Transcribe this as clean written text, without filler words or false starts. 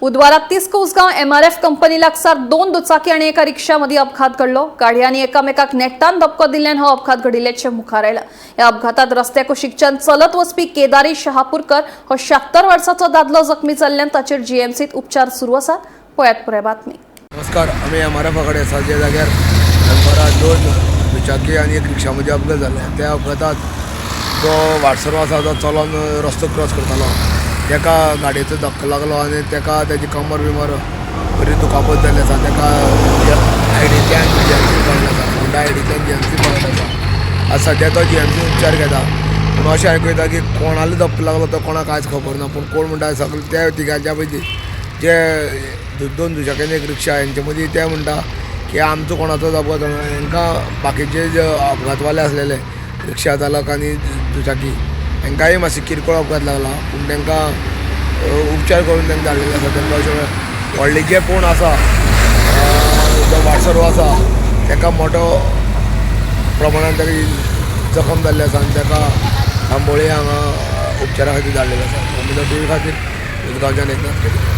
बुधवारात 30 Kusgaon MRF company लागसार 2 दुचाकी आणि एका रिक्षामध्ये अपघात घडलो। गाडी आणि एकामेकाक नेट्टान धपको दिल्ल्यान हो अपघात घडिल्ल्याचे मुखार आयला। या अपघातात रस्त्याक शिक्षण चलत वचपी केदारी शहापूरकर हो 76 वर्साचो दादलो जखमी जाल्ल्यान ताचेर जीएमसीत उपचार सुरू आसा। पळयात पुराय बातमी। नमस्कार, आम्ही MRF कडे आसा जे जाग्यार दनपारां 2 दुचाकी आणि एक रिक्षामध्ये अपघात जालो। त्या अपघातात जो वाटसरो आसा तो चलोन रस्तो क्रॉस करतालो, तेका गाडयेचो धक्को लागलो आणि तेका तेजी कमर बिमर बरी दुखापत जाल्ली आसा। तेका आयडीतल्यान जीएमसी पावयल्लो आसा, होंडा आयडीतल्यान जीएमसी पावयल्लो आसा। आज सध्या तो जीएमसी उपचार घेता। पूण अशें आयकूं येता की कोणाला धक्को लागलो तो कोणाक कांयच खबर ना, पूण कोण म्हणटा सगळे त्या तिगांच्या पयलीं जे 2 दुचाकी आनी एक रिक्षा हेंचे मदीं ते म्हणटा की आमचो कोणाचोच अपघात जालो ना। हांकां बाकीचे जे अपघातवाले आसलेले रिक्षा चालक आनी दुचाकी हांकांय मातशी किरकोळ अपघात लागला, पूण तांकां उपचार करून तांकां धाडलेले आसा। तांकां अशें व्हडले जे कोण आसा जो वाटसरो आसा ताका मोठो प्रमाणांत ताका जखम जाल्ली आसा आनी ताका आंबोळे हांगा उपचारा खातीर धाडलेले आसा। TV खातीर उजगांवच्यान एकनाथ केळकर।